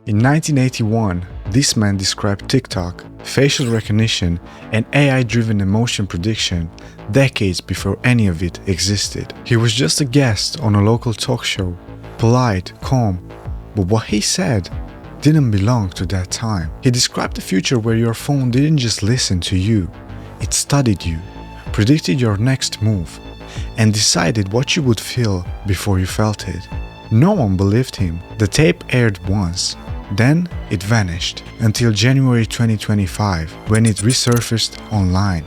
In 1981, this man described TikTok, facial recognition, and AI-driven emotion prediction decades before any of it existed. He was just a guest on a local talk show, polite, calm, but what he said didn't belong to that time. He described a future where your phone didn't just listen to you, it studied you, predicted your next move, and decided what you would feel before you felt it. No one believed him. The tape aired once. Then it vanished until January 2025 when it resurfaced online,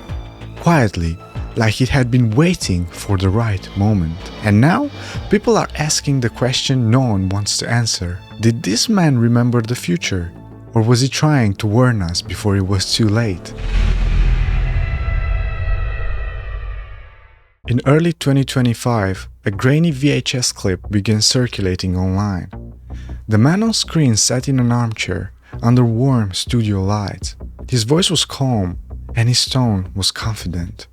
quietly, like it had been waiting for the right moment. And now, people are asking the question no one wants to answer. Did this man remember the future? Or was he trying to warn us before it was too late? In early 2025, a grainy VHS clip began circulating online. The man on screen sat in an armchair under warm studio lights. His voice was calm and his tone was confident.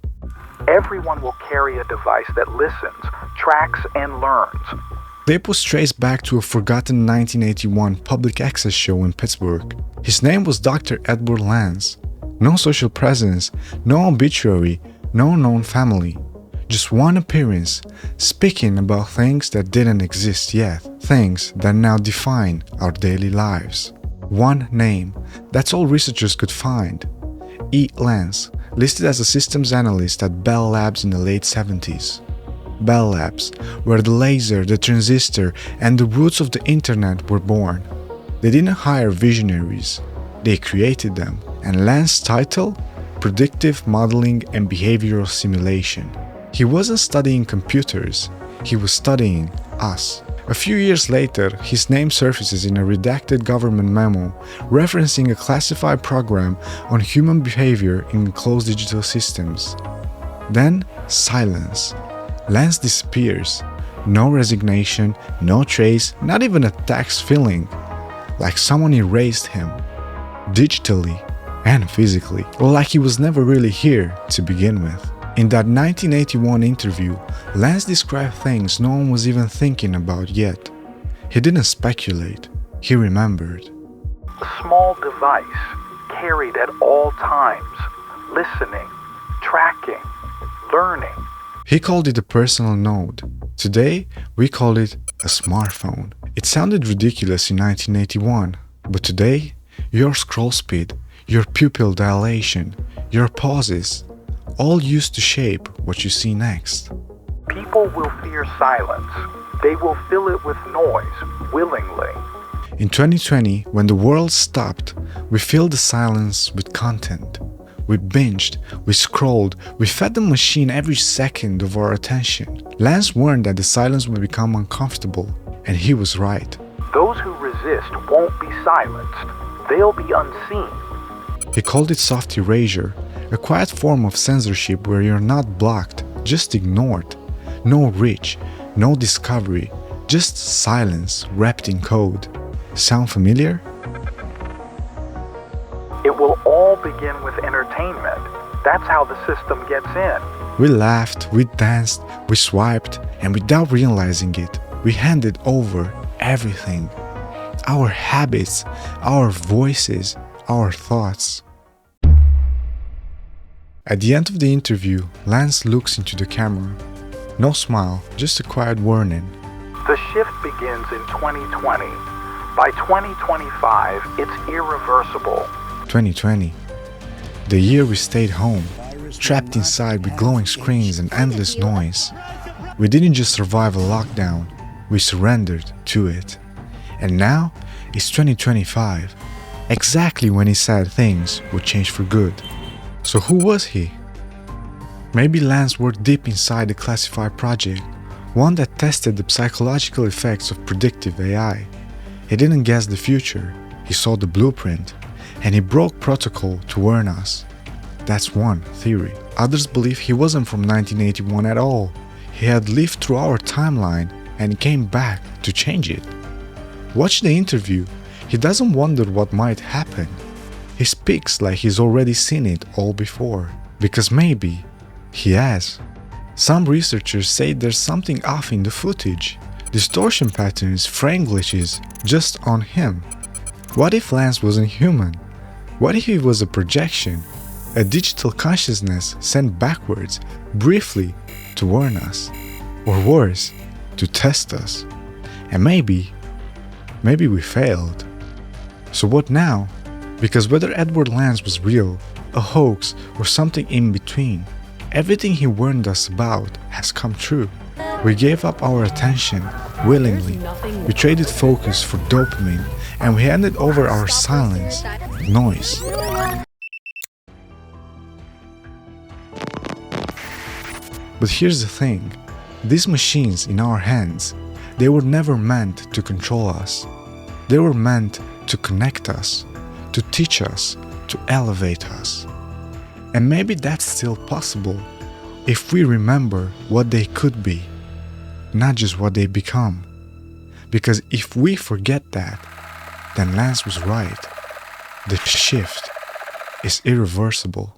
Everyone will carry a device that listens, tracks, and learns. Tape was traced back to a forgotten 1981 public access show in Pittsburgh. His name was Dr. Edward Lance. No social presence, no obituary, no known family. Just one appearance, speaking about things that didn't exist yet, things that now define our daily lives. One name, that's all researchers could find. E. Lance, listed as a systems analyst at Bell Labs in the late 70s. Bell Labs, where the laser, the transistor, and the roots of the internet were born. They didn't hire visionaries, they created them. And Lance's title? Predictive Modeling and Behavioral Simulation. He wasn't studying computers, he was studying us. A few years later, his name surfaces in a redacted government memo referencing a classified program on human behavior in closed digital systems. Then, silence. Lance disappears. No resignation, no trace, not even a tax filling. Like someone erased him. Digitally and physically. Or like he was never really here to begin with. In that 1981 interview, Lance described things no one was even thinking about yet. He didn't speculate, he remembered. A small device carried at all times, listening, tracking, learning. He called it a personal node. Today, we call it a smartphone. It sounded ridiculous in 1981, but today, your scroll speed, your pupil dilation, your pauses, all used to shape what you see next. People will fear silence. They will fill it with noise, willingly. In 2020, when the world stopped, we filled the silence with content. We binged, we scrolled, we fed the machine every second of our attention. Lance warned that the silence would become uncomfortable, and he was right. Those who resist won't be silenced. They'll be unseen. He called it soft erasure, a quiet form of censorship where you're not blocked, just ignored. No reach, no discovery, just silence wrapped in code. Sound familiar? It will all begin with entertainment. That's how the system gets in. We laughed, we danced, we swiped, and without realizing it, we handed over everything. Our habits, our voices, our thoughts. At the end of the interview, Lance looks into the camera. No smile, just a quiet warning. The shift begins in 2020. By 2025, it's irreversible. 2020. The year we stayed home, trapped inside with glowing screens and endless noise. We didn't just survive a lockdown, we surrendered to it. And now, it's 2025, exactly when he said things would change for good. So who was he? Maybe Lance worked deep inside the classified project, one that tested the psychological effects of predictive AI. He didn't guess the future, he saw the blueprint, and he broke protocol to warn us. That's one theory. Others believe he wasn't from 1981 at all. He had lived through our timeline and came back to change it. Watch the interview. He doesn't wonder what might happen. He speaks like he's already seen it all before, because maybe he has. Some researchers say there's something off in the footage. Distortion patterns, frame glitches, just on him. What if Lance wasn't human? What if he was a projection, a digital consciousness sent backwards, briefly, to warn us? Or worse, to test us? And maybe we failed. So what now? Because whether Edward Lance was real, a hoax, or something in between, everything he warned us about has come true. We gave up our attention willingly. We traded focus for dopamine, and we handed over our silence, noise. But here's the thing, these machines in our hands, they were never meant to control us. They were meant to connect us, to teach us, to elevate us. And maybe that's still possible if we remember what they could be, not just what they become. Because if we forget that, then Lance was right. The shift is irreversible.